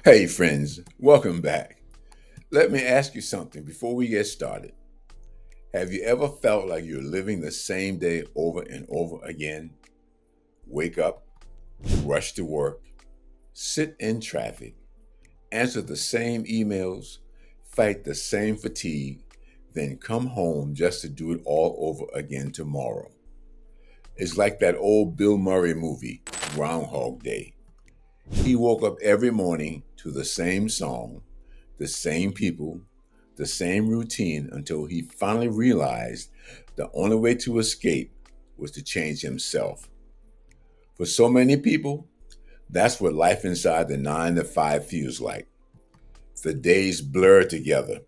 Hey, friends, welcome back. Let me ask you something before we get started. Have you ever felt like you're living the same day over and over again? Wake up, rush to work, sit in traffic, answer the same emails, fight the same fatigue, then come home just to do it all over again tomorrow. It's like that old Bill Murray movie, Groundhog Day. He woke up every morning to the same song, the same people, the same routine until he finally realized the only way to escape was to change himself. For so many people, that's what life inside the 9 to 5 feels like. The days blur together,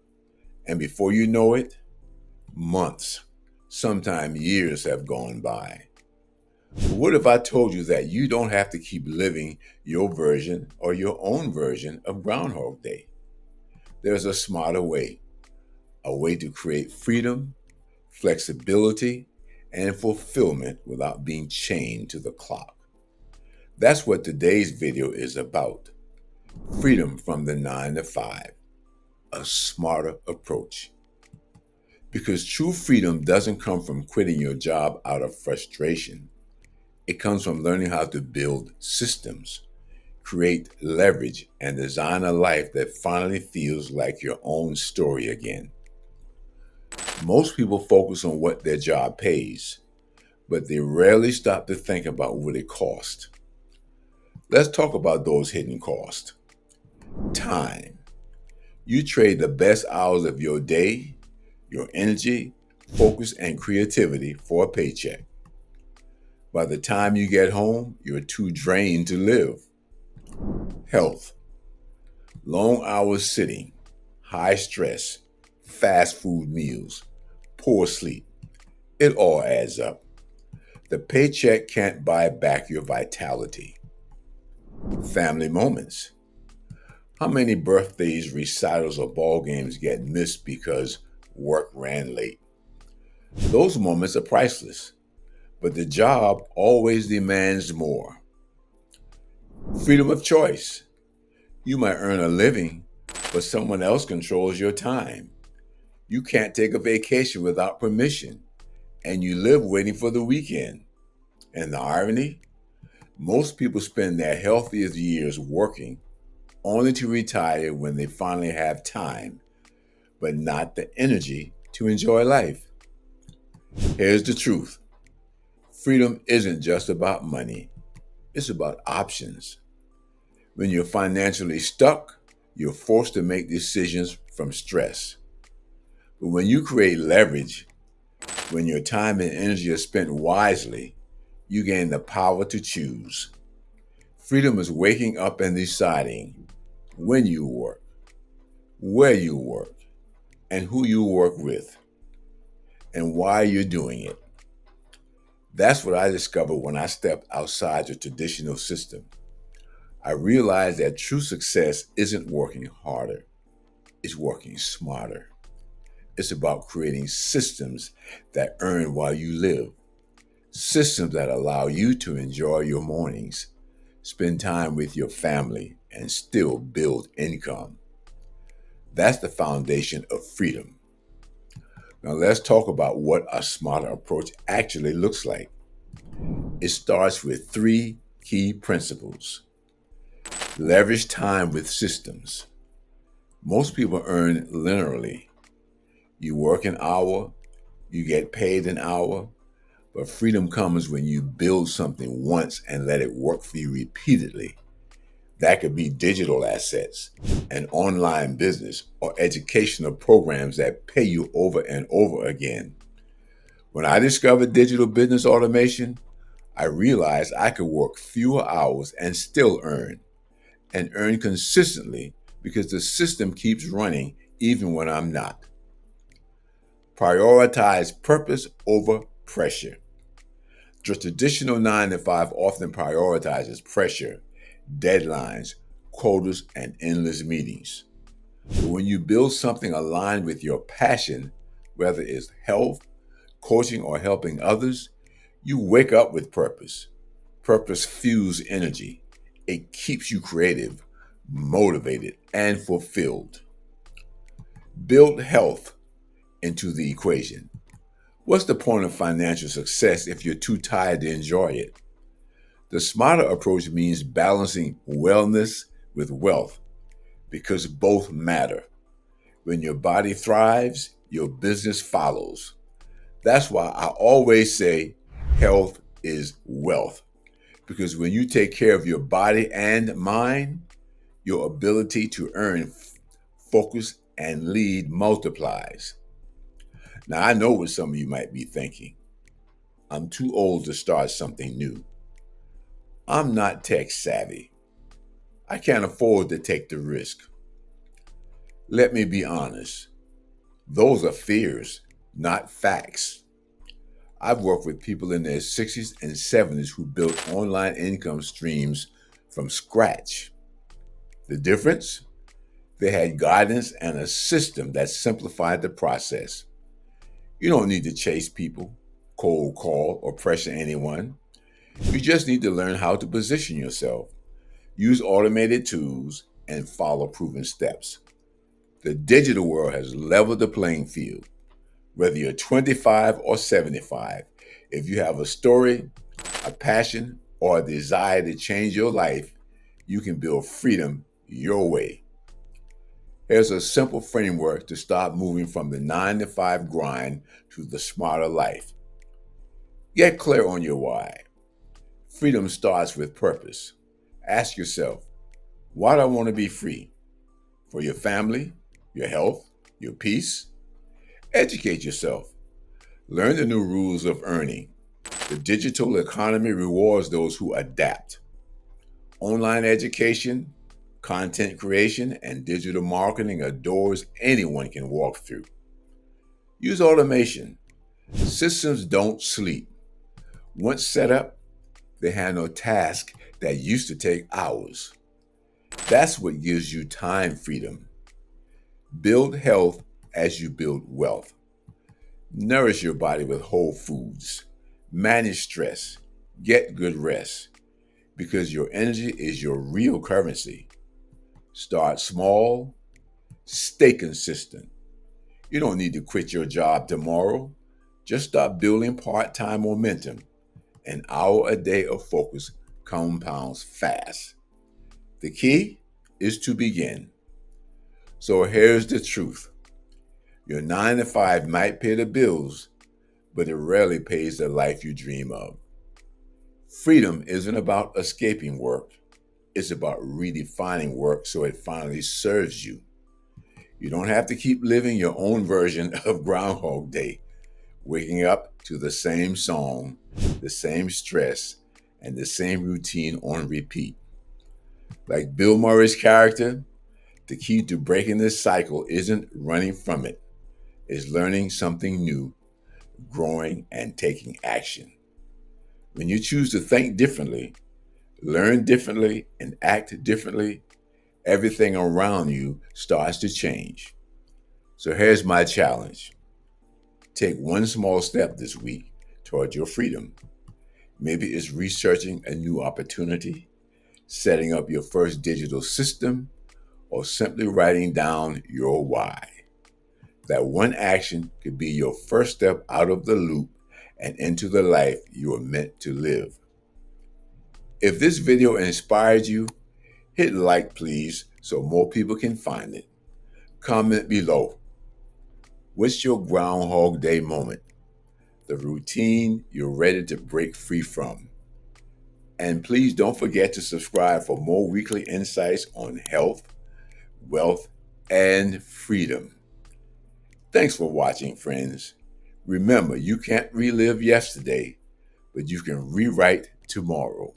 and before you know it, months, sometimes years have gone by. But what if I told you that you don't have to keep living your version or your own version of Groundhog Day? There's a smarter way, a way to create freedom, flexibility, and fulfillment without being chained to the clock. That's what today's video is about. Freedom from the 9 to 5, a smarter approach. Because true freedom doesn't come from quitting your job out of frustration. It comes from learning how to build systems, create leverage, and design a life that finally feels like your own story again. Most people focus on what their job pays, but they rarely stop to think about what it costs. Let's talk about those hidden costs. Time. You trade the best hours of your day, your energy, focus, and creativity for a paycheck. By the time you get home, you're too drained to live. Health. Long hours sitting, high stress, fast food meals, poor sleep. It all adds up. The paycheck can't buy back your vitality. Family moments. How many birthdays, recitals, or ball games get missed because work ran late? Those moments are priceless, but the job always demands more. Freedom of choice. You might earn a living, but someone else controls your time. You can't take a vacation without permission, and you live waiting for the weekend. And the irony? Most people spend their healthiest years working only to retire when they finally have time, but not the energy to enjoy life. Here's the truth: freedom isn't just about money, it's about options. When you're financially stuck, you're forced to make decisions from stress. But when you create leverage, when your time and energy are spent wisely, you gain the power to choose. Freedom is waking up and deciding when you work, where you work, and who you work with, and why you're doing it. That's what I discovered when I stepped outside the traditional system. I realized that true success isn't working harder, it's working smarter. It's about creating systems that earn while you live, systems that allow you to enjoy your mornings, spend time with your family, and still build income. That's the foundation of freedom. Now, let's talk about what a smarter approach actually looks like. It starts with three key principles. Leverage time with systems. Most people earn linearly. You work an hour, you get paid an hour, but freedom comes when you build something once and let it work for you repeatedly. That could be digital assets, an online business, or educational programs that pay you over and over again. When I discovered digital business automation, I realized I could work fewer hours and still earn, and earn consistently because the system keeps running even when I'm not. Prioritize purpose over pressure. The traditional 9 to 5 often prioritizes pressure, deadlines, quotas, and endless meetings. But when you build something aligned with your passion, whether it's health, coaching, or helping others, you wake up with purpose. Purpose fuels energy. It keeps you creative, motivated, and fulfilled. Build health into the equation. What's the point of financial success if you're too tired to enjoy it? The smarter approach means balancing wellness with wealth because both matter. When your body thrives, your business follows. That's why I always say health is wealth. Because when you take care of your body and mind, your ability to earn, focus, and lead multiplies. Now, I know what some of you might be thinking. I'm too old to start something new. I'm not tech savvy. I can't afford to take the risk. Let me be honest. Those are fears, not facts. I've worked with people in their 60s and 70s who built online income streams from scratch. The difference? They had guidance and a system that simplified the process. You don't need to chase people, cold call, or pressure anyone. You just need to learn how to position yourself, use automated tools, and follow proven steps. The digital world has leveled the playing field. Whether you're 25 or 75, if you have a story, a passion, or a desire to change your life, you can build freedom your way. Here's a simple framework to start moving from the 9 to 5 grind to the smarter life. Get clear on your why. Freedom starts with purpose. Ask yourself, why do I want to be free? For your family, your health, your peace? Educate yourself. Learn the new rules of earning. The digital economy rewards those who adapt. Online education, content creation, and digital marketing are doors anyone can walk through. Use automation. Systems don't sleep. Once set up, they handle tasks that used to take hours. That's what gives you time freedom. Build health as you build wealth. Nourish your body with whole foods. Manage stress. Get good rest. Because your energy is your real currency. Start small. Stay consistent. You don't need to quit your job tomorrow. Just start building part-time momentum. An hour a day of focus compounds fast. The key is to begin. So here's the truth. Your 9 to 5 might pay the bills, but it rarely pays the life you dream of. Freedom isn't about escaping work. It's about redefining work so it finally serves you. You don't have to keep living your own version of Groundhog Day, waking up to the same song, the same stress, and the same routine on repeat. Like Bill Murray's character, the key to breaking this cycle isn't running from it. It's learning something new, growing, and taking action. When you choose to think differently, learn differently, and act differently, everything around you starts to change. So here's my challenge. Take one small step this week toward your freedom. Maybe it's researching a new opportunity, setting up your first digital system, or simply writing down your why. That one action could be your first step out of the loop and into the life you are meant to live. If this video inspired you, hit like please so more people can find it. Comment below. What's your Groundhog Day moment? The routine you're ready to break free from. And please don't forget to subscribe for more weekly insights on health, wealth, and freedom. Thanks for watching, friends. Remember, you can't relive yesterday, but you can rewrite tomorrow.